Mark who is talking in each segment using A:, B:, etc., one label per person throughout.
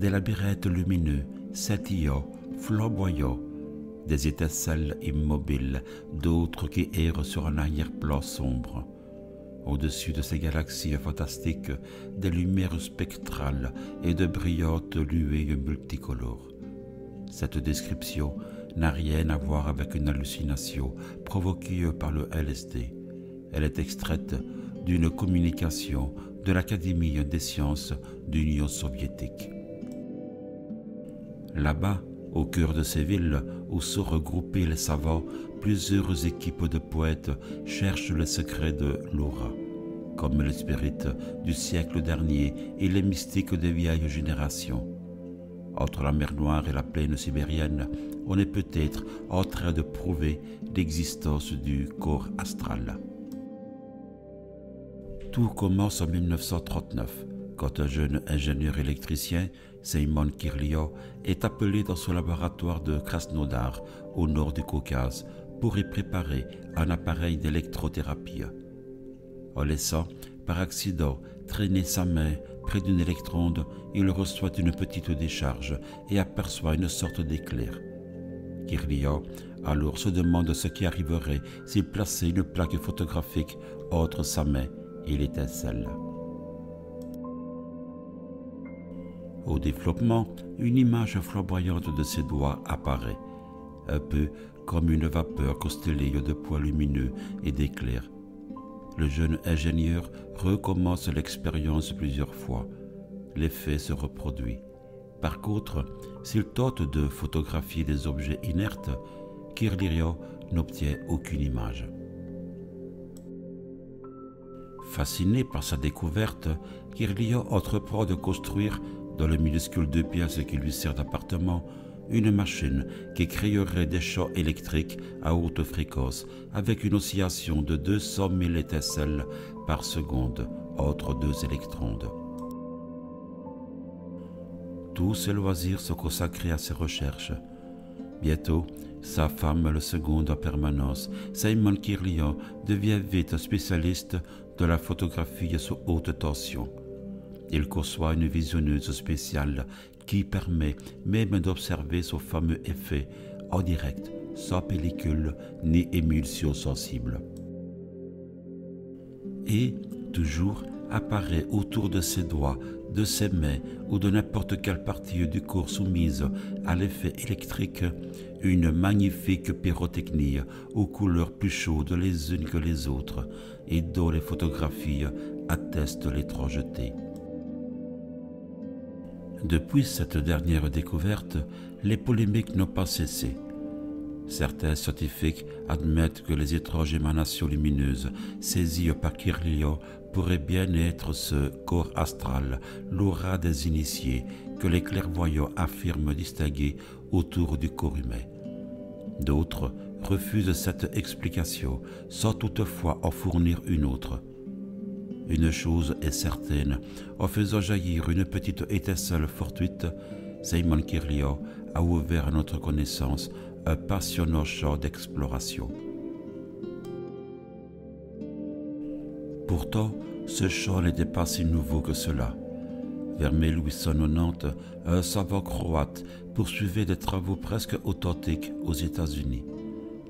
A: des labyrinthes lumineux, scintillants, flamboyants, des étincelles immobiles, d'autres qui errent sur un arrière-plan sombre. Au-dessus de ces galaxies fantastiques, des lumières spectrales et de brillantes nuées multicolores. Cette description n'a rien à voir avec une hallucination provoquée par le LSD. Elle est extraite d'une communication de l'Académie des sciences d'Union soviétique. Là-bas, au cœur de ces villes où sont regroupés les savants, plusieurs équipes de poètes cherchent le secret de l'aura, comme les spirites du siècle dernier et les mystiques des vieilles générations. Entre la mer Noire et la plaine sibérienne, on est peut-être en train de prouver l'existence du corps astral. Tout commence en 1939, quand un jeune ingénieur électricien, Seymon Kirlian, est appelé dans son laboratoire de Krasnodar, au nord du Caucase, pour y préparer un appareil d'électrothérapie. En laissant, par accident, traîner sa main près d'une électrode, il reçoit une petite décharge et aperçoit une sorte d'éclair. Kirlian alors se demande ce qui arriverait s'il plaçait une plaque photographique entre sa main et l'étincelle. Au développement, une image flamboyante de ses doigts apparaît, un peu comme une vapeur constellée de points lumineux et d'éclairs. Le jeune ingénieur recommence l'expérience plusieurs fois. L'effet se reproduit. Par contre, s'il tente de photographier des objets inertes, Kirlian n'obtient aucune image. Fasciné par sa découverte, Kirlian entreprend de construire, dans le minuscule 2 pièces qui lui sert d'appartement, une machine qui créerait des champs électriques à haute fréquence avec une oscillation de 200 000 étincelles par seconde entre 2 électrodes. Tous ses loisirs sont consacrés à ses recherches. Bientôt, sa femme le seconde en permanence. Seymon Kirlian devient vite spécialiste de la photographie sous haute tension. Il conçoit une visionneuse spéciale qui permet même d'observer son fameux effet en direct, sans pellicule ni émulsion sensible. Et, toujours, apparaît autour de ses doigts, de ses mains ou de n'importe quelle partie du corps soumise à l'effet électrique, une magnifique pyrotechnie aux couleurs plus chaudes les unes que les autres et dont les photographies attestent l'étrangeté. Depuis cette dernière découverte, les polémiques n'ont pas cessé. Certains scientifiques admettent que les étranges émanations lumineuses saisies par Kirlian pourraient bien être ce corps astral, l'aura des initiés, que les clairvoyants affirment distinguer autour du corps humain. D'autres refusent cette explication, sans toutefois en fournir une autre. Une chose est certaine, en faisant jaillir une petite étincelle fortuite, Seymon Kirlian a ouvert à notre connaissance un passionnant champ d'exploration. Pourtant, ce champ n'était pas si nouveau que cela. Vers 1890, un savant croate poursuivait des travaux presque authentiques aux États-Unis.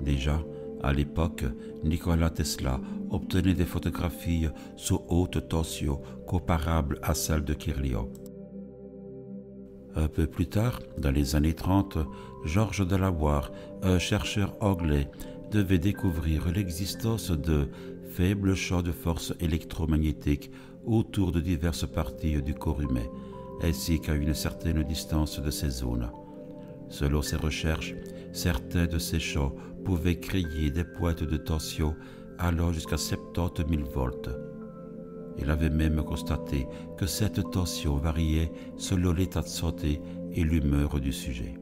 A: Déjà, à l'époque, Nikola Tesla obtenait des photographies sous haute tension comparables à celles de Kirlian. Un peu plus tard, dans les années 30, George Delaware, un chercheur anglais, devait découvrir l'existence de faibles champs de force électromagnétiques autour de diverses parties du corps humain, ainsi qu'à une certaine distance de ces zones. Selon ses recherches, certains de ces champs pouvaient créer des pointes de tension allant jusqu'à 70 000 volts. Il avait même constaté que cette tension variait selon l'état de santé et l'humeur du sujet.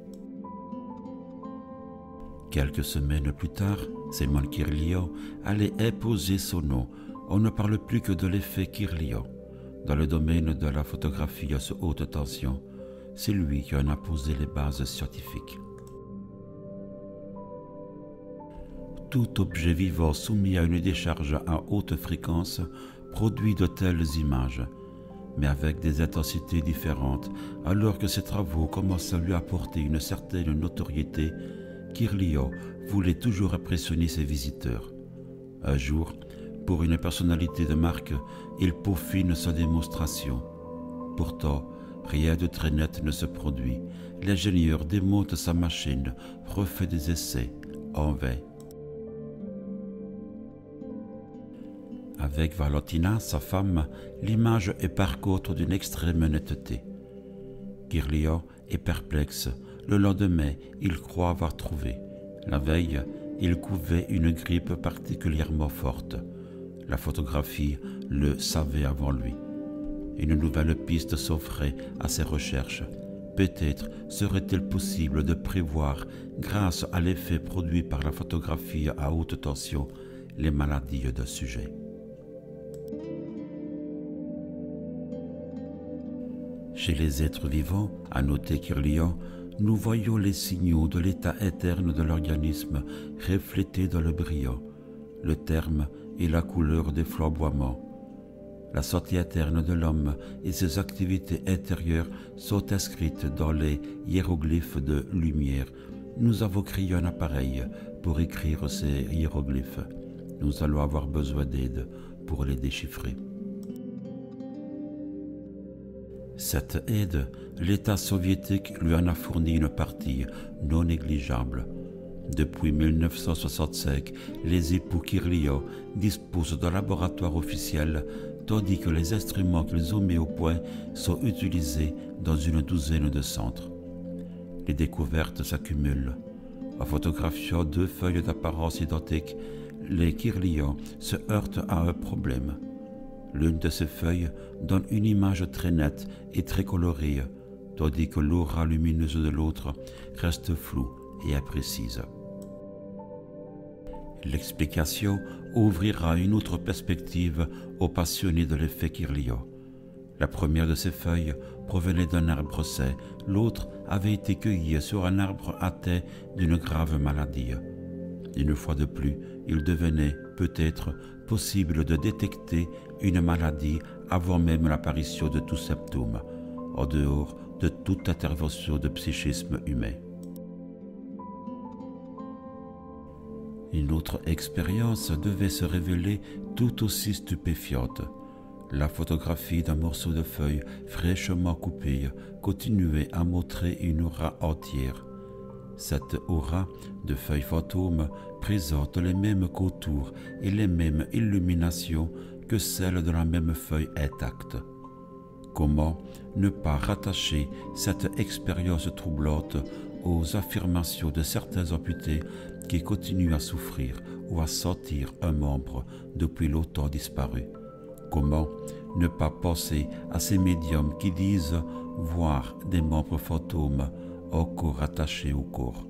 A: Quelques semaines plus tard, Seymon Kirlian allait imposer son nom. On ne parle plus que de l'effet Kirlian. Dans le domaine de la photographie à haute tension, c'est lui qui en a posé les bases scientifiques. Tout objet vivant soumis à une décharge à haute fréquence produit de telles images. mais avec des intensités différentes. Alors que ses travaux commencent à lui apporter une certaine notoriété, Kyrlian voulait toujours impressionner ses visiteurs. Un jour, pour une personnalité de marque, il peaufine sa démonstration. Pourtant, rien de très net ne se produit. L'ingénieur démonte sa machine, refait des essais, en vain. Avec Valentina, sa femme, l'image est par contre d'une extrême netteté. Kyrlian est perplexe. Le lendemain, il croit avoir trouvé. La veille, il couvait une grippe particulièrement forte. La photographie le savait avant lui. Une nouvelle piste s'offrait à ses recherches. Peut-être serait-il possible de prévoir, grâce à l'effet produit par la photographie à haute tension, les maladies d'un sujet. Chez les êtres vivants, à noter Kyrlian, nous voyons les signaux de l'état interne de l'organisme reflétés dans le brillant, le terme et la couleur des flamboiements. La santé interne de l'homme et ses activités intérieures sont inscrites dans les hiéroglyphes de lumière. Nous avons créé un appareil pour écrire ces hiéroglyphes. Nous allons avoir besoin d'aide pour les déchiffrer. Cette aide, l'État soviétique lui en a fourni une partie non négligeable. Depuis 1965, les époux Kyrlian disposent d'un laboratoire officiel, tandis que les instruments qu'ils ont mis au point sont utilisés dans une douzaine de centres. Les découvertes s'accumulent. En photographiant deux feuilles d'apparence identique, les Kyrlian se heurtent à un problème. L'une de ces feuilles donne une image très nette et très colorée, tandis que l'aura lumineuse de l'autre reste floue et imprécise. L'explication ouvrira une autre perspective aux passionnés de l'effet Kyrlian. La première de ces feuilles provenait d'un arbre sain, l'autre avait été cueillie sur un arbre atteint d'une grave maladie. Une fois de plus, il devenait, peut-être, possible de détecter une maladie avant même l'apparition de tout symptôme, en dehors de toute intervention de psychisme humain. Une autre expérience devait se révéler tout aussi stupéfiante. La photographie d'un morceau de feuille fraîchement coupé continuait à montrer une aura entière. Cette aura de feuilles fantômes présente les mêmes contours et les mêmes illuminations que celle de la même feuille intacte. Comment ne pas rattacher cette expérience troublante aux affirmations de certains amputés qui continuent à souffrir ou à sentir un membre depuis longtemps disparu? Comment ne pas penser à ces médiums qui disent voir des membres fantômes encore attachés au corps?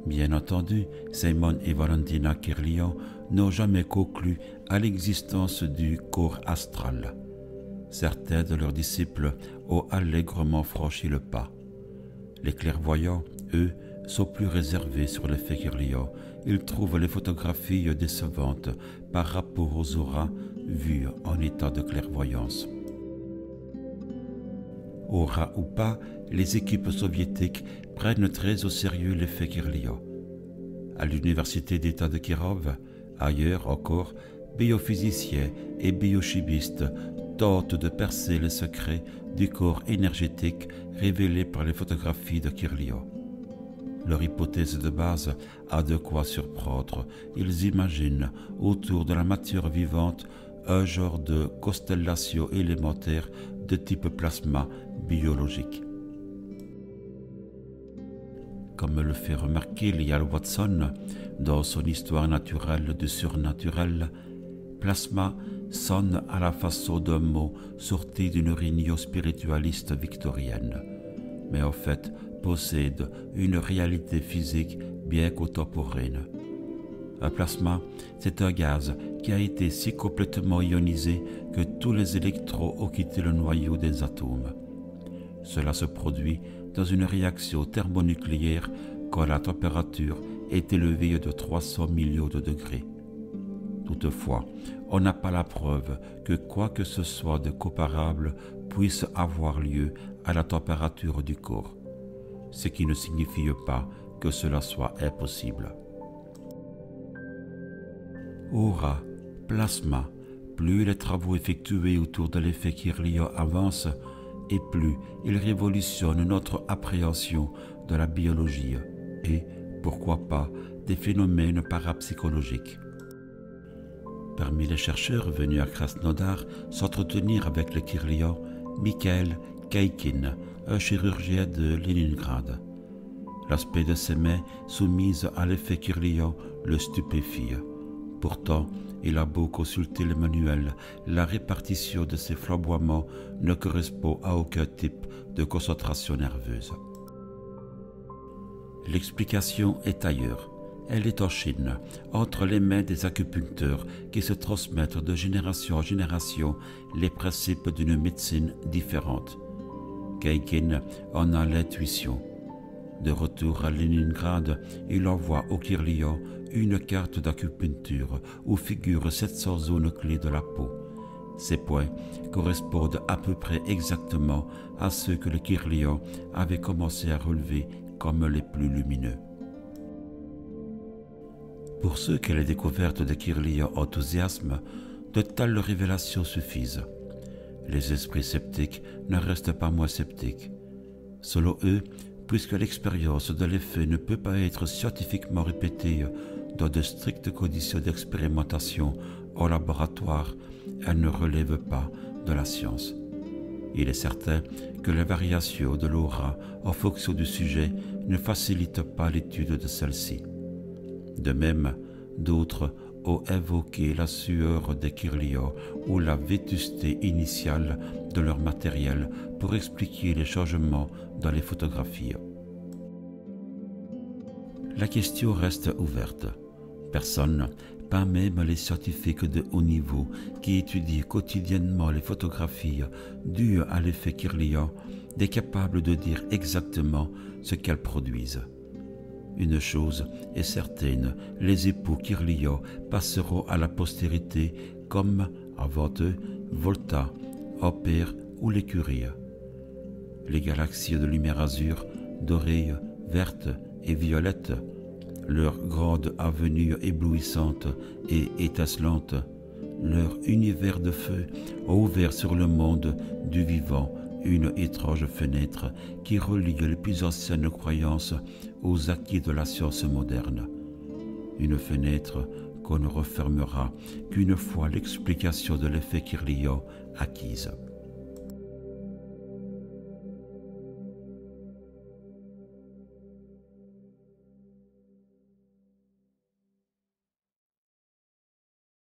A: Bien entendu, Simon et Valentina Kyrlian n'ont jamais conclu à l'existence du corps astral. Certains de leurs disciples ont allègrement franchi le pas. Les clairvoyants, eux, sont plus réservés sur l'effet Kyrlian. Ils trouvent les photographies décevantes par rapport aux auras vues en état de clairvoyance. Aura ou pas, les équipes soviétiques prennent très au sérieux l'effet Kyrlian. À l'université d'État de Kirov, ailleurs encore, biophysiciens et biochimistes tentent de percer les secrets du corps énergétique révélés par les photographies de Kyrlian. Leur hypothèse de base a de quoi surprendre. Ils imaginent, autour de la matière vivante, un genre de constellation élémentaire de type plasma biologique. Comme le fait remarquer Lyell Watson dans son Histoire naturelle du surnaturel, plasma sonne à la façon d'un mot sorti d'une réunion spiritualiste victorienne, mais en fait possède une réalité physique bien contemporaine. Un plasma, c'est un gaz qui a été si complètement ionisé que tous les électrons ont quitté le noyau des atomes. Cela se produit dans une réaction thermonucléaire quand la température est élevée de 300 millions de degrés. Toutefois, on n'a pas la preuve que quoi que ce soit de comparable puisse avoir lieu à la température du corps, ce qui ne signifie pas que cela soit impossible. Aura, plasma, plus les travaux effectués autour de l'effet Kirlian avancent, et plus ils révolutionnent notre appréhension de la biologie et, pourquoi pas, des phénomènes parapsychologiques. Parmi les chercheurs venus à Krasnodar s'entretenir avec le Kirlian, Mikhail Kaikin, un chirurgien de Leningrad. L'aspect de ses mains soumises à l'effet Kirlian le stupéfie. Pourtant, il a beau consulter le manuel, la répartition de ces flamboiements ne correspond à aucun type de concentration nerveuse. L'explication est ailleurs. Elle est en Chine, entre les mains des acupuncteurs qui se transmettent de génération en génération les principes d'une médecine différente. Kaikin en a l'intuition. De retour à Leningrad, il envoie au Kirlian une carte d'acupuncture où figurent 700 zones clés de la peau. Ces points correspondent à peu près exactement à ceux que le Kirlian avait commencé à relever comme les plus lumineux. Pour ceux que les découvertes de Kirlian enthousiasment, de telles révélations suffisent. Les esprits sceptiques ne restent pas moins sceptiques. Selon eux, puisque l'expérience de l'effet ne peut pas être scientifiquement répétée dans de strictes conditions d'expérimentation en laboratoire, elle ne relève pas de la science. Il est certain que les variations de l'aura en fonction du sujet ne facilitent pas l'étude de celle-ci. De même, d'autres ont invoqué la sueur des Kirlian ou la vétusté initiale de leur matériel pour expliquer les changements dans les photographies. La question reste ouverte. Personne, pas même les scientifiques de haut niveau qui étudient quotidiennement les photographies dues à l'effet Kirlian, n'est capable de dire exactement ce qu'elles produisent. Une chose est certaine, les époux Kirlian passeront à la postérité comme, avant eux, Volta, Ampère ou les Curie. Les galaxies de lumière azur, dorée, verte et violette, leur grande avenue éblouissante et étincelante, leur univers de feu ont ouvert sur le monde du vivant une étrange fenêtre qui relie les plus anciennes croyances aux acquis de la science moderne. Une fenêtre qu'on ne refermera qu'une fois l'explication de l'effet Kirlian acquise.